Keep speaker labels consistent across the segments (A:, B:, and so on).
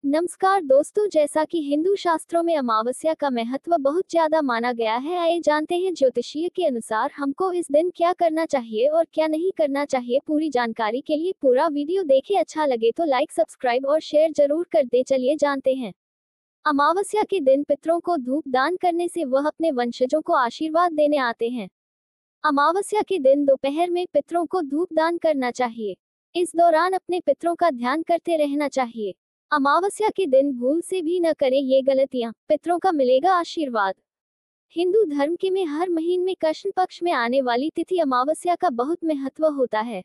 A: नमस्कार दोस्तों, जैसा कि हिंदू शास्त्रों में अमावस्या का महत्व बहुत ज्यादा माना गया है। आइए जानते हैं ज्योतिषीय के अनुसार हमको इस दिन क्या करना चाहिए और क्या नहीं करना चाहिए। पूरी जानकारी के लिए पूरा वीडियो देखें। अच्छा लगे तो लाइक, सब्सक्राइब और शेयर जरूर कर दे। चलिए जानते हैं। अमावस्या के दिन पितरों को धूप दान करने से वह अपने वंशजों को आशीर्वाद देने आते हैं। अमावस्या के दिन दोपहर में पितरों को धूप दान करना चाहिए। इस दौरान अपने पितरों का ध्यान करते रहना चाहिए। अमावस्या के दिन भूल से भी न करें ये गलतियां, पितरों का मिलेगा आशीर्वाद। हिंदू धर्म के में हर महीने में कृष्ण पक्ष में आने वाली तिथि अमावस्या का बहुत महत्व होता है।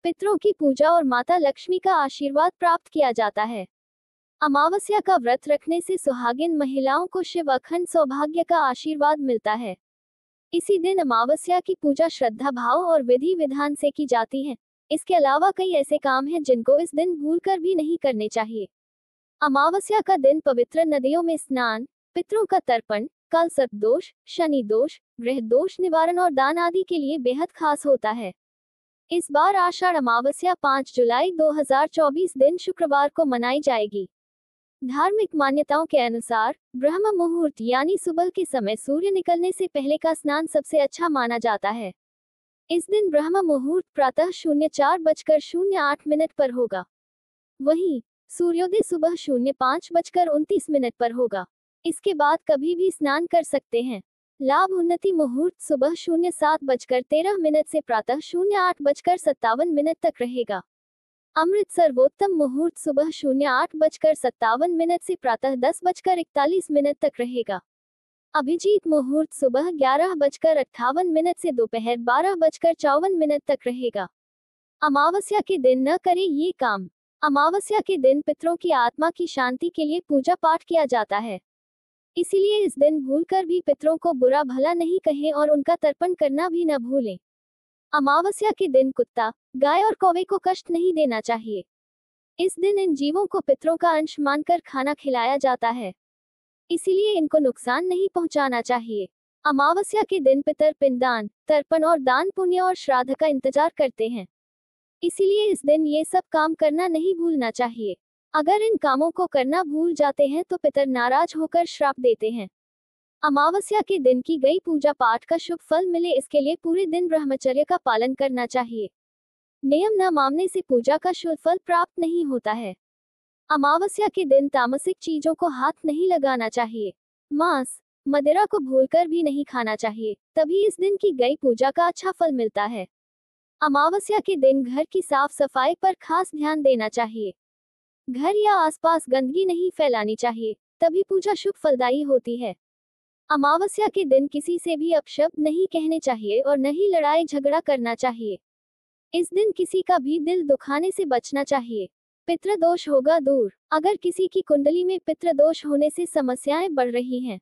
A: पितरों की पूजा और माता लक्ष्मी का आशीर्वाद प्राप्त किया जाता है। अमावस्या का व्रत रखने से सुहागिन महिलाओं को शिव अखंड सौभाग्य का आशीर्वाद मिलता है। इसी दिन अमावस्या की पूजा श्रद्धा भाव और विधि विधान से की जाती है। इसके अलावा कई ऐसे काम हैं जिनको इस दिन भूलकर भी नहीं करने चाहिए। अमावस्या का दिन पवित्र नदियों में स्नान, पितरों का तर्पण, कलशर्प दोष, शनि दोष, ग्रह दोष निवारण और दान आदि के लिए बेहद खास होता है। इस बार आषाढ़ अमावस्या 5 जुलाई 2024 दिन शुक्रवार को मनाई जाएगी। धार्मिक मान्यताओं के अनुसार ब्रह्म मुहूर्त यानी सुबह के समय सूर्य निकलने से पहले का स्नान सबसे अच्छा माना जाता है। इस दिन ब्रह्म मुहूर्त प्रातः 04:08 पर होगा। वहीं सूर्योदय सुबह 05:29 पर होगा। इसके बाद कभी भी स्नान कर सकते हैं। लाभ उन्नति मुहूर्त सुबह 07:13 से प्रातः 08:57 तक रहेगा। अमृत सर्वोत्तम मुहूर्त सुबह 08:57 से प्रातः 10:41 तक रहेगा। अभिजीत मुहूर्त सुबह 11:58 से दोपहर 12:54 तक रहेगा। अमावस्या के दिन न करें ये काम। अमावस्या के दिन पितरों की आत्मा की शांति के लिए पूजा पाठ किया जाता है। इसीलिए इस दिन भूलकर भी पितरों को बुरा भला नहीं कहें और उनका तर्पण करना भी न भूलें। अमावस्या के दिन कुत्ता, गाय और कौवे को कष्ट नहीं देना चाहिए। इस दिन इन जीवों को पितरों का अंश मानकर खाना खिलाया जाता है, इसीलिए इनको नुकसान नहीं पहुंचाना चाहिए। अमावस्या के दिन पितर पिंडदान, तर्पण और दान पुण्य और श्राद्ध का इंतजार करते हैं, इसीलिए इस दिन ये सब काम करना नहीं भूलना चाहिए। अगर इन कामों को करना भूल जाते हैं तो पितर नाराज होकर श्राप देते हैं। अमावस्या के दिन की गई पूजा पाठ का शुभ फल मिले, इसके लिए पूरे दिन ब्रह्मचर्य का पालन करना चाहिए। नियम न मानने से पूजा का शुभ फल प्राप्त नहीं होता है। अमावस्या के दिन तामसिक चीजों को हाथ नहीं लगाना चाहिए। मांस, मदिरा को भूलकर भी नहीं खाना चाहिए, तभी इस दिन की गई पूजा का अच्छा फल मिलता है। अमावस्या के दिन घर की साफ सफाई पर खास ध्यान देना चाहिए। घर या आसपास गंदगी नहीं फैलानी चाहिए, तभी पूजा शुभ फलदायी होती है। अमावस्या के दिन किसी से भी अपशब्द नहीं कहने चाहिए और न ही लड़ाई झगड़ा करना चाहिए। इस दिन किसी का भी दिल दुखाने से बचना चाहिए। पितृदोष होगा दूर। अगर किसी की कुंडली में पितृदोष होने से समस्याएं बढ़ रही हैं,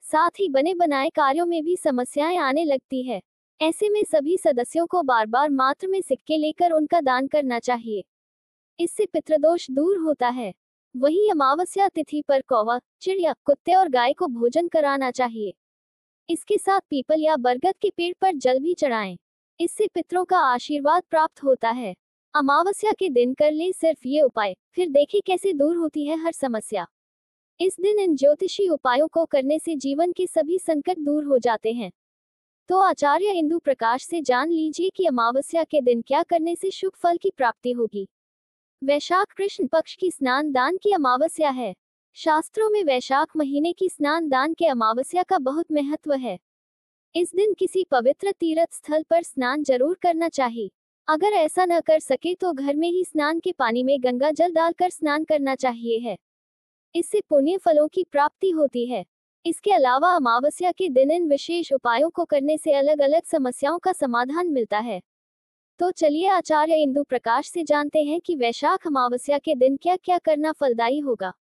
A: साथ ही बने बनाए कार्यों में भी समस्याएं आने लगती है, ऐसे में सभी सदस्यों को बार बार मात्र में सिक्के लेकर उनका दान करना चाहिए। इससे पितृदोष दूर होता है। वहीं अमावस्या तिथि पर कौवा, चिड़िया, कुत्ते और गाय को भोजन कराना चाहिए। इसके साथ पीपल या बरगद के पेड़ पर जल भी चढ़ाएं। इससे पितरों का आशीर्वाद प्राप्त होता है। अमावस्या के दिन कर ले सिर्फ ये उपाय, फिर देखें कैसे दूर होती है हर समस्या। इस दिन इन ज्योतिषी उपायों को करने से जीवन के सभी संकट दूर हो जाते हैं। तो आचार्य इंदु प्रकाश से जान लीजिए कि अमावस्या के दिन क्या करने से शुभ फल की प्राप्ति होगी। वैशाख कृष्ण पक्ष की स्नान दान की अमावस्या है। शास्त्रों में वैशाख महीने की स्नान दान के अमावस्या का बहुत महत्व है। इस दिन किसी पवित्र तीर्थ स्थल पर स्नान जरूर करना चाहिए। अगर ऐसा न कर सके तो घर में ही स्नान के पानी में गंगा जल डालकर स्नान करना चाहिए है। इससे पुण्य फलों की प्राप्ति होती है। इसके अलावा अमावस्या के दिन इन विशेष उपायों को करने से अलग अलग समस्याओं का समाधान मिलता है। तो चलिए आचार्य इंदु प्रकाश से जानते हैं कि वैशाख अमावस्या के दिन क्या क्या करना फलदायी होगा।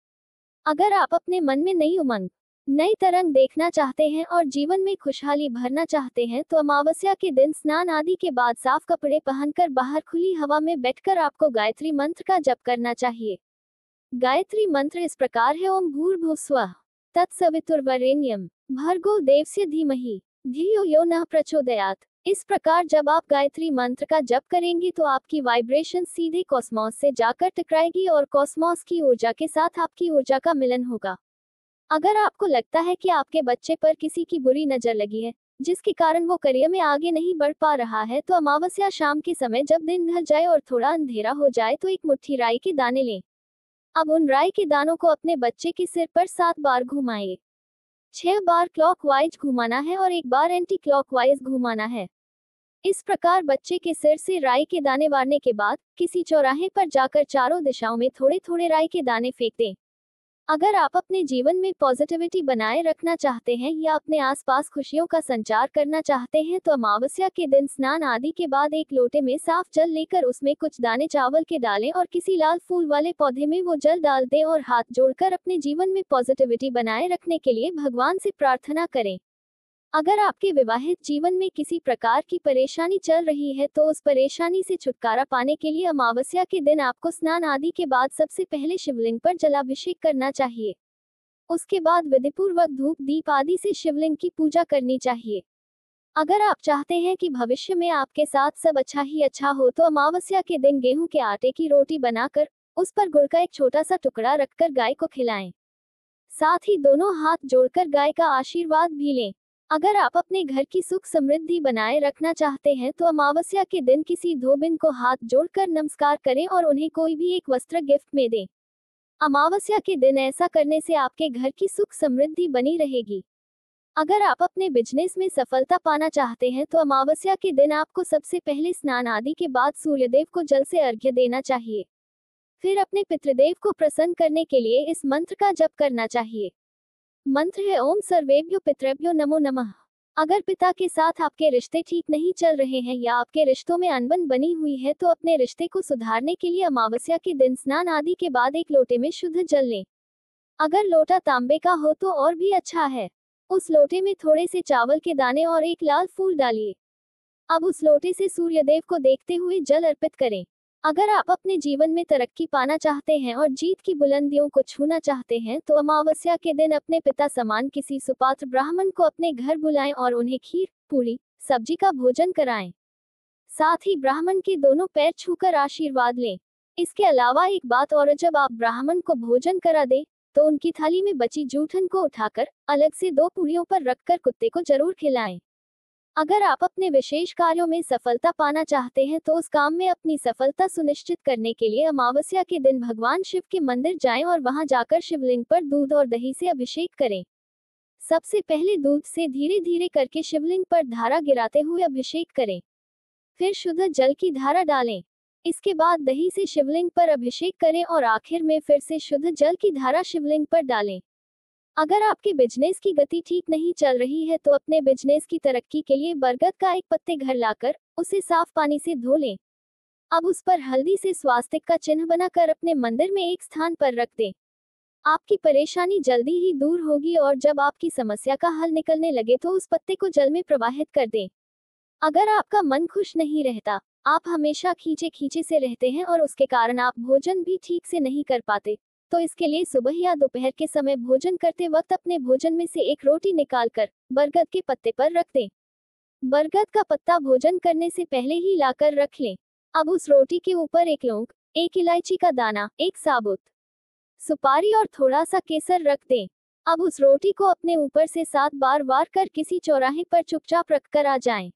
A: अगर आप अपने मन में नई उमंग, नई तरंग देखना चाहते हैं और जीवन में खुशहाली भरना चाहते हैं तो अमावस्या के दिन स्नान आदि के बाद साफ कपड़े पहनकर बाहर खुली हवा में बैठकर आपको गायत्री मंत्र का जप करना चाहिए। गायत्री मंत्र इस प्रकार है: ओम भूर्भुवस्वः तत्सवितुर्वरेण्यं भर्गो देवस्य धीमहि धियो यो नः प्रचोदयात्। इस प्रकार जब आप गायत्री मंत्र का जप करेंगे तो आपकी वाइब्रेशन सीधे कॉस्मोस से जाकर टकराएगी और कॉस्मोस की ऊर्जा के साथ आपकी ऊर्जा का मिलन होगा। अगर आपको लगता है कि आपके बच्चे पर किसी की बुरी नजर लगी है, जिसके कारण वो करियर में आगे नहीं बढ़ पा रहा है, तो अमावस्या शाम के समय जब दिन ढल जाए और थोड़ा अंधेरा हो जाए तो एक मुट्ठी राई के दाने लें। अब उन राई के दानों को अपने बच्चे के सिर पर 7 बार घुमाएं। 6 बार क्लॉकवाइज घुमाना है और 1 बार एंटी क्लॉकवाइज घुमाना है। इस प्रकार बच्चे के सिर से राई के दाने वारने के बाद किसी चौराहे पर जाकर चारों दिशाओं में थोड़े थोड़े राई के दाने फेंक दें। अगर आप अपने जीवन में पॉजिटिविटी बनाए रखना चाहते हैं या अपने आसपास खुशियों का संचार करना चाहते हैं तो अमावस्या के दिन स्नान आदि के बाद एक लोटे में साफ जल लेकर उसमें कुछ दाने चावल के डालें और किसी लाल फूल वाले पौधे में वो जल डाल दें और हाथ जोड़कर अपने जीवन में पॉजिटिविटी बनाए रखने के लिए भगवान से प्रार्थना करें। अगर आपके विवाहित जीवन में किसी प्रकार की परेशानी चल रही है तो उस परेशानी से छुटकारा पाने के लिए अमावस्या के दिन आपको स्नान आदि के बाद सबसे पहले शिवलिंग पर जलाभिषेक करना चाहिए। उसके बाद विधिपूर्वक धूप दीप आदि से शिवलिंग की पूजा करनी चाहिए। अगर आप चाहते हैं कि भविष्य में आपके साथ सब अच्छा ही अच्छा हो तो अमावस्या के दिन गेहूं के आटे की रोटी बनाकर उस पर गुड़ का एक छोटा सा टुकड़ा रखकर गाय को खिलाएं। साथ ही दोनों हाथ जोड़कर गाय का आशीर्वाद भी लें। अगर आप अपने घर की सुख समृद्धि बनाए रखना चाहते हैं तो अमावस्या के दिन किसी धोबिन को हाथ जोड़कर नमस्कार करें और उन्हें कोई भी एक वस्त्र गिफ्ट में दें। अमावस्या के दिन ऐसा करने से आपके घर की सुख समृद्धि बनी रहेगी। अगर आप अपने बिजनेस में सफलता पाना चाहते हैं तो अमावस्या के दिन आपको सबसे पहले स्नान आदि के बाद सूर्यदेव को जल से अर्घ्य देना चाहिए। फिर अपने पितृदेव को प्रसन्न करने के लिए इस मंत्र का जप करना चाहिए। मंत्र है ओम सर्वेभ्यो पितृभ्यो नमो नमः। अगर पिता के साथ आपके रिश्ते ठीक नहीं चल रहे हैं या आपके रिश्तों में अनबन बनी हुई है तो अपने रिश्ते को सुधारने के लिए अमावस्या के दिन स्नान आदि के बाद एक लोटे में शुद्ध जल लें। अगर लोटा तांबे का हो तो और भी अच्छा है। उस लोटे में थोड़े से चावल के दाने और एक लाल फूल डालिए। अब उस लोटे से सूर्यदेव को देखते हुए जल अर्पित करें। अगर आप अपने जीवन में तरक्की पाना चाहते हैं और जीत की बुलंदियों को छूना चाहते हैं तो अमावस्या के दिन अपने पिता समान किसी सुपात्र ब्राह्मण को अपने घर बुलाएं और उन्हें खीर पूरी सब्जी का भोजन कराएं। साथ ही ब्राह्मण के दोनों पैर छूकर आशीर्वाद लें। इसके अलावा एक बात और, जब आप ब्राह्मण को भोजन करा दें तो उनकी थाली में बची जूठन को उठाकर अलग से 2 पूरियों पर रखकर कुत्ते को जरूर खिलाएं। अगर आप अपने विशेष कार्यों में सफलता पाना चाहते हैं तो उस काम में अपनी सफलता सुनिश्चित करने के लिए अमावस्या के दिन भगवान शिव के मंदिर जाएं और वहां जाकर शिवलिंग पर दूध और दही से अभिषेक करें। सबसे पहले दूध से धीरे धीरे करके शिवलिंग पर धारा गिराते हुए अभिषेक करें। फिर शुद्ध जल की धारा डालें। इसके बाद दही से शिवलिंग पर अभिषेक करें और आखिर में फिर से शुद्ध जल की धारा शिवलिंग पर डालें। अगर आपके बिजनेस की गति ठीक नहीं चल रही है तो अपने बिजनेस की तरक्की के लिए बरगद का एक पत्ते घर लाकर उसे साफ पानी से धो लें। अब उस पर हल्दी से स्वास्तिक का चिन्ह बनाकर अपने मंदिर में एक स्थान पर रख दें। आपकी परेशानी जल्दी ही दूर होगी और जब आपकी समस्या का हल निकलने लगे तो उस पत्ते को जल में प्रवाहित कर दें। अगर आपका मन खुश नहीं रहता, आप हमेशा खींचे खींचे से रहते हैं और उसके कारण आप भोजन भी ठीक से नहीं कर पाते, तो इसके लिए सुबह या दोपहर के समय भोजन करते वक्त अपने भोजन में से एक रोटी निकालकर बरगद के पत्ते पर रख दें। बरगद का पत्ता भोजन करने से पहले ही लाकर रख लें। अब उस रोटी के ऊपर एक लौंग, एक इलायची का दाना, एक साबुत सुपारी और थोड़ा सा केसर रख दें। अब उस रोटी को अपने ऊपर से 7 बार वार कर किसी चौराहे पर चुपचाप रखकर आ जाएं।